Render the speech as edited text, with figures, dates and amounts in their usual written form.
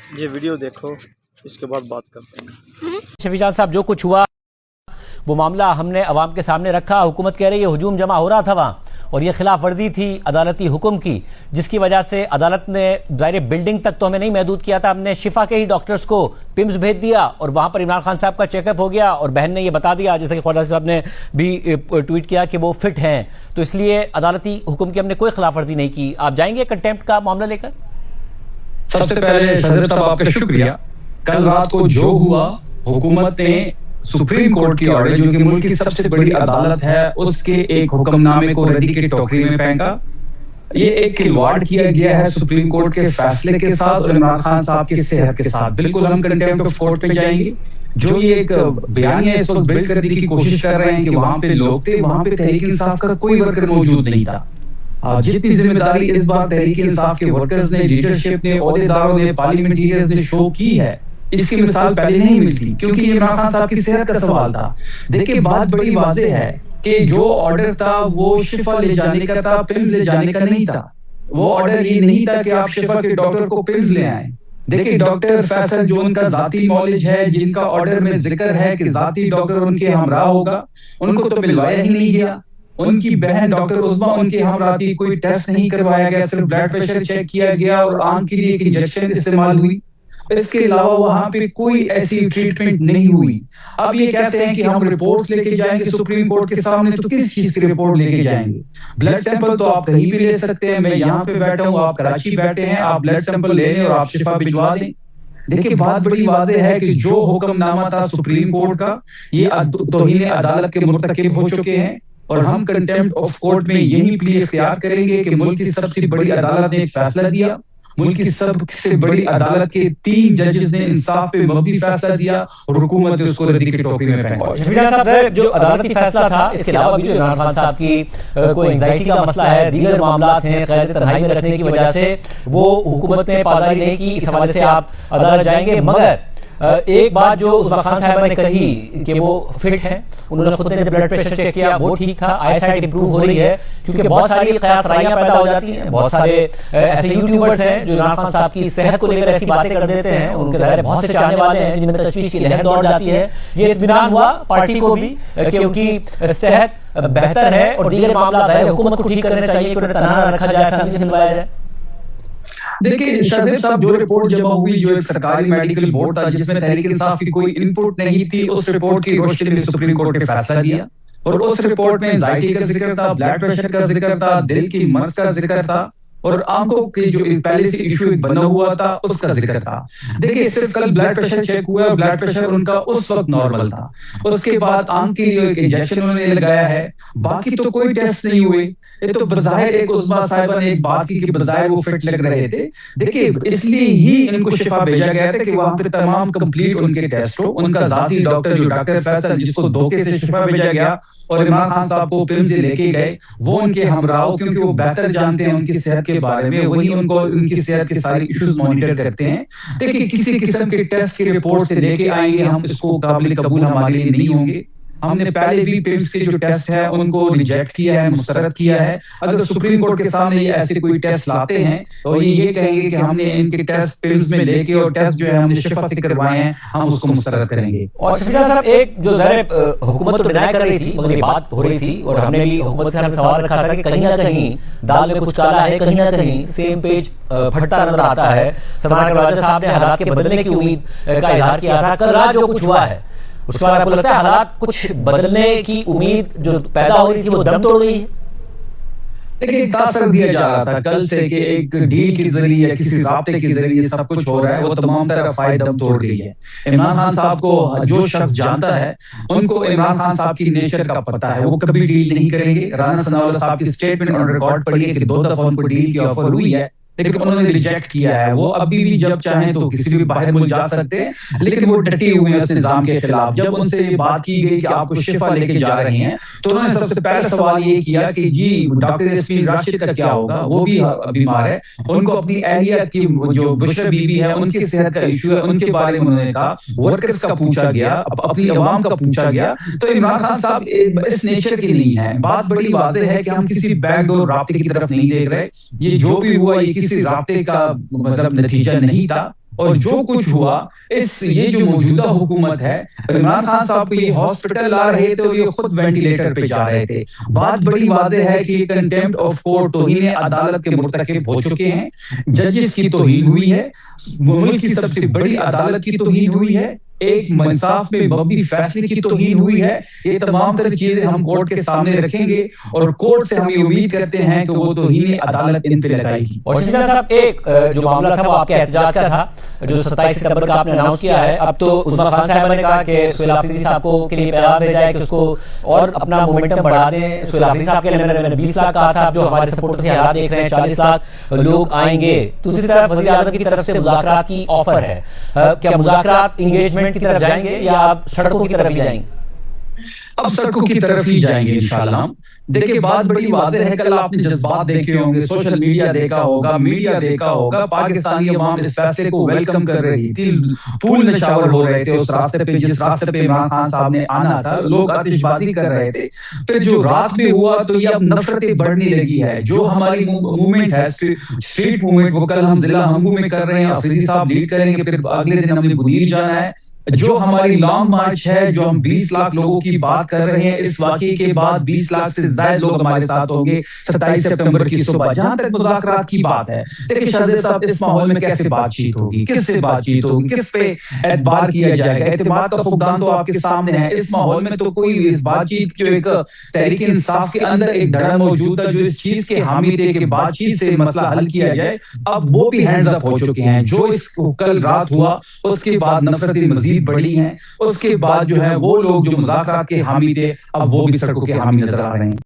یہ ویڈیو دیکھو, اس کے بعد بات کرتے ہیں. شفیع جان صاحب, جو کچھ ہوا وہ معاملہ ہم نے عوام کے سامنے رکھا. حکومت کہہ رہی ہے ہجوم جمع ہو رہا تھا وہاں اور یہ خلاف ورزی تھی عدالتی حکم کی, جس کی وجہ سے عدالت نے ظاہر بلڈنگ تک تو ہمیں نہیں محدود کیا تھا, ہم نے شفا کے ہی ڈاکٹرز کو پمز بھیج دیا اور وہاں پر عمران خان صاحب کا چیک اپ ہو گیا اور بہن نے یہ بتا دیا, جیسے کہ خواجہ صاحب نے بھی ٹویٹ کیا کہ وہ فٹ ہیں, تو اس لیے عدالتی حکم کی ہم نے کوئی خلاف ورزی نہیں کی. آپ جائیں گے کنٹیمپٹ کا معاملہ لے کر؟ سب سے پہلے صدر صاحب آپ کا شکریہ. کل رات کو جو ہوا, حکومت نے سپریم کورٹ کی آرڈر جو کہ ملک کی سب سے بڑی عدالت ہے اس کے ایک حکم نامے کو ردی کے ٹوکری میں پھینکا. یہ ایک کھلواڑ کیا گیا ہے سپریم کورٹ کے فیصلے کے ساتھ اور عمران خان صاحب کی صحت کے ساتھ. بالکل ہم کنٹیمپٹ آف کورٹ پہ جائیں گے. جو یہ ایک بیانیہ اس وقت بلڈ کرنے کی کوشش کر رہے ہیں کہ وہاں پہ لوگ تھے, وہاں پہ تحریک انصاف کا کوئی ورکر موجود نہیں تھا. جتنی ذمہ داری اس بار تحریک انصاف کے ورکرز نے, لیڈرشپ نے, عہدیداروں نے, پارلیمنٹیرینز نے شو کی ہے, اس کی مثال پہلے نہیں ملتی, کیونکہ یہ عمران خان صاحب کی صحت کا سوال تھا. دیکھیں بات بڑی واضح ہے کہ جو آرڈر تھا وہ شفا لے جانے کا تھا, پمز لے جانے کا نہیں تھا. وہ آرڈر یہ نہیں تھا کہ آپ شفا کے ڈاکٹر کو پمز لے آئیں. دیکھیں ڈاکٹر فیصل جو ان کا ذاتی نالج ہے, جن کا آرڈر میں ذکر ہے کہ ذاتی ڈاکٹر ان کے ہمراہ ہوگا, ان کو تو ملوایا ہی نہیں گیا. ان کی بہن ڈاکٹر عظمیٰ ان کے ہمراہ تھی, کوئی ٹیسٹ نہیں کروایا گیا, صرف بلڈ پریشر چیک کیا گیا اور آنکھ کے لیے ایک انجیکشن استعمال ہوئی. اس کے علاوہ وہاں پہ کوئی ایسی ٹریٹمنٹ نہیں ہوئی. اب یہ کہتے ہیں کہ ہم رپورٹس لے کے جائیں گے سپریم کورٹ کے سامنے, تو کس چیز کی رپورٹ لے کے جائیں گے؟ بلڈ سیمپل تو آپ کہیں بھی لے سکتے ہیں. میں یہاں پہ بیٹھا ہوں, آپ کراچی بیٹھے ہیں, آپ بلڈ سیمپل لے لیں اور آپ شفا بھجوا دیں. دیکھیں بات بڑی واضح ہے کہ جو حکم نامہ تھا سپریم کورٹ کا, یہ توہین عدالت کے مرتکب ہو چکے ہیں اور ہم کنٹیمپٹ آف کورٹ میں یہی پلی اختیار کریں گے کہ ملک کی سب سے بڑی عدالت نے ایک فیصلہ دیا, ملک کی سب سے بڑی عدالت کے 3 ججز نے انصاف پہ مبنی فیصلہ دیا اور حکومت نے اس کو ردی کے ٹوکری میں پھینکا. شفیع صاحب, جو عدالتی فیصلہ تھا اس کے علاوہ بھی جو عمران خان صاحب کی کوئی انزائٹی کا مسئلہ ہے, دیگر معاملات ہیں, قید تنہائی میں رکھنے کی وجہ سے وہ حکومت نے پاسداری نہیں کی, اس حوالے سے آپ عدالت جائیں گے. مگر ایک بات جو عظمیٰ خان صاحبہ نے کہی کہ وہ فٹ ہیں, انہوں نے خود نے بلڈ پریشر چیک کیا, وہ ٹھیک تھا, آئی سائٹ امپروو ہو رہی ہے, کیونکہ بہت ساری قیاس رائیاں پیدا ہو جاتی ہیں. بہت سارے ایسے یوٹیوبرز ہیں جو عمران خان صاحب کی صحت کو لے کر ایسی باتیں کر دیتے ہیں, ان کے ظاہر بہت سے چاہنے والے ہیں جن میں تشویش کی لہر دوڑ جاتی ہے. یہ اطمینان ہوا پارٹی کو بھی کہ ان کی صحت بہتر ہے اور دیگر معاملات ہے حکومت کو ٹھیک کرنے چاہیے کہ انہیں تنہا نہ رکھا جائے, فیملی سے ملوایا جائے. دیکھیں شاہزیب صاحب, جو رپورٹ جمع ہوئی جو ایک سرکاری میڈیکل بورڈ تھا جس میں تحریک انصاف کی کوئی انپوٹ نہیں تھی, اس رپورٹ کی روشنی میں سپریم کورٹ نے فیصلہ دیا اور اس رپورٹ میں انزائٹی کا ذکر تھا, بلڈ پریشر کا ذکر تھا, دل کی مرض کا ذکر تھا اور آنکھوں کے جو پہلے سے ایشو بنا ہوا تھا اس کا ذکر تھا. دیکھیں صرف کل بلڈ پریشر چیک ہوا اور بلڈ پریشر ان کا اس وقت نارمل تھا. اس کے بعد آنکھ کے لیے ایک انجیکشن انہوں نے لگایا ہے, باقی تو کوئی ٹیسٹ نہیں ہوئے. یہ تو بظاہر ایک عظمیٰ صاحبہ نے ایک بات کی کہ بظاہر وہ فٹ لگ رہے تھے. دیکھیں اس لیے ہی ان کو شفا بھیجا گیا تھا کہ وہاں پہ تمام کمپلیٹ ان کے ٹیسٹ ہو. ان کا ذاتی ڈاکٹر جو ڈاکٹر فیصل جس کو دھوکے سے شفا بھیجا گیا اور عمران خان صاحب کو پمز لے کے گئے, وہ ان کے ہمراہ ہو, کیونکہ وہ بہتر جانتے ہیں ان کی صحت کے بارے میں, وہی ان کو ان کی صحت کے سارے ایشوز مانیٹر کرتے ہیں. دیکھیں کسی قسم کے ٹیسٹ کے رپورٹ سے لے کے آئیں گے ہم, اس کو قابل قبول ہمارے لیے نہیں ہوں گے. ہم نے پہلے بھی پمز کے جو ٹیسٹ ہے ان کو ریجیکٹ کیا ہے, مسترد کیا ہے. اگر سپریم کورٹ کے سامنے یہ ایسے کوئی ٹیسٹ لاتے ہیں تو یہ کہیں گے کہ ہم نے ان کے ٹیسٹ پمز میں لے کے اور ٹیسٹ جو ہے ہم نے شفا سے کروائے ہیں, ہم اس کو مسترد کریں گے. اور شفیع صاحب ایک جو ظاہر حکومت تو ڈینائی کر رہی تھی مگر یہ بات ہو رہی تھی اور ہم نے بھی حکومت سے سوال رکھا تھا کہ کہیں نہ کہیں دال میں کچھ کالا ہے, کہیں نہ کہیں سیم پیج پھٹتا نظر آتا ہے. سلمان خواجہ صاحب نے حالات کے بدلنے کی امید کا اظہار کیا تھا. کل رات جو کچھ ہوا ہے اس کے بعد آپ کو لگتا ہے حالات کچھ بدلنے کی امید جو پیدا ہو رہی تھی وہ دم توڑ گئی ہے؟ دیکھیں تاثر دیا جا رہا تھا کل سے کہ ایک ڈیل کے ذریعے یا کسی رابطے کے ذریعے سب کچھ ہو رہا ہے, وہ تمام طرف دم توڑ گئی ہے. عمران خان صاحب کو جو شخص جانتا ہے ان کو عمران خان صاحب کی نیچر کا پتہ ہے, وہ کبھی ڈیل نہیں کریں گے. رانا ثناءاللہ صاحب کی سٹیٹمنٹ آن ریکارڈ پڑھی ہے کہ 2 دفعہ ان کو ڈیل کی آفر ہوئی ہے لیکن انہوں نے ریجیکٹ کیا ہے. وہ ابھی بھی جب چاہیں تو کسی بھی باہر ملک جا سکتے ہیں, لیکن وہ ڈٹے ہوئے ہیں اس نظام کے خلاف. جب ان سے بات کی گئی کہ آپ کو شفا لے کے جا رہے ہیں تو انہوں نے سب سے پہلا سوال یہ کیا کہ جی ڈاکٹر یاسمین راشد کا کیا ہوگا, وہ بھی بیمار ہے, ان کو اپنی اہلیہ کی جو بشرا بی بی ہے ان کی صحت کا ایشو ہے, ان کے بارے میں انہوں نے کہا. ورکرز کا پوچھا گیا, اپنی عوام کا پوچھا گیا. تو عمران خان صاحب اس نیچر کے نہیں ہے. بات بڑی واضح ہے کہ ہم کسی بیک ڈور رابطے کی طرف نہیں دیکھ رہے. یہ جو بھی ہوا یہ کسی رابطے کا مطلب نتیجہ نہیں تھا. اور جو کچھ ہوا یہ جو موجودہ حکومت ہے، عمران خان صاحب کو یہ ہاسپٹل لا رہے تھے اور یہ خود وینٹیلیٹر پہ جا رہے تھے. بات بڑی واضح ہے کہ یہ کنٹیمپٹ آف کورٹ، توہین عدالت کے مرتکب ہو چکے ہیں. ججز کی توہین ہوئی ہے، ملک کی سب سے بڑی عدالت کی توہین ہوئی ہے، ایک انصاف میں مبنی فیصلے کی توہین ہوئی ہے. یہ تمام تر چیزیں ہم کورٹ کے سامنے رکھیں گے اور کورٹ سے ہم یہ امید کرتے ہیں کہ وہ توہین عدالت ان پہ لگائے گی. اور شہزاد صاحب، ایک جو معاملہ تھا وہ آپ کے احتجاج کا تھا جو 27 ستمبر کا آپ نے اناؤنس کیا ہے. اب تو عظمیٰ خان صاحبہ نے کہا کہ سہیل آفریدی صاحب کو کے لیے پیغام بھیجا ہے کہ اس کو اور اپنا مومنٹم بڑھا دیں. سہیل آفریدی صاحب کے لیے میں نے 20 لاکھ کہا تھا، اب جو ہمارے سپورٹر سے حالات دیکھ رہے ہیں 40 لاکھ لوگ آئیں گے. دوسری طرف وزیر اعظم کی طرف سے مذاکرات کی آفر ہے. کیا مذاکرات انگیجمنٹ کی طرف جائیں گے یا آپ سڑکوں کی طرف ہی جائیں گے؟ اب سڑکوں کی طرف ہی جائیں گے انشاءاللہ. دیکھیں بات بڑی واضح ہے، کل آپ نے جذبات دیکھے ہوں گے، سوشل میڈیا دیکھا ہوگا، میڈیا دیکھا ہوگا، پاکستانی عوام اس فیصلے کو ویلکم کر رہی تھی، پھول نچھاور ہو رہے تھے اس راستے پہ جس راستے پہ عمران خان صاحب نے آنا تھا. لوگ آتش بازی کر رہے تھے. پھر جو رات میں ہوا تو یہ اب نفرتیں بڑھنے لگی ہے. جو ہماری موومنٹ ہے اسٹریٹ موومنٹ، وہ کل ہم ضلع ہنگو میں کر رہے ہیں، آفریدی صاحب لیڈ کریں گے. پھر اگلے دن ہم نے بدیر جانا ہے. جو ہماری لانگ مارچ ہے، جو ہم 20 لاکھ لوگوں کی بات کر رہے ہیں، اس واقعے کے بعد 20 لاکھ سے زائد لوگ ہمارے ساتھ ہوں گے 27 ستمبر کی صبح. جہاں تک مذاکرات کی بات ہے، دیکھیں شہزاد صاحب، اس ماحول میں کیسے بات چیت ہوگی، کس سے بات چیت ہوگی، کس پہ اعتبار کیا جائے گا؟ اعتماد کا فقدان تو آپ کے سامنے ہے. اس ماحول میں تو کوئی اس بات چیت جو ایک تحریک انصاف کے اندر ایک دھڑا موجود ہے جو اس چیز کے حامی تھے کہ بات چیت سے مسئلہ حل کیا جائے، اب وہ بھی ہینڈز اپ ہو چکے ہیں. جو اس کل رات ہوا اس کے بعد نفرتیں مزید بڑھی ہیں. اس کے بعد جو ہے وہ لوگ جو مذاکرات کے حامی تھے اب وہ بھی سڑکوں کے حامی نظر آ رہے ہیں.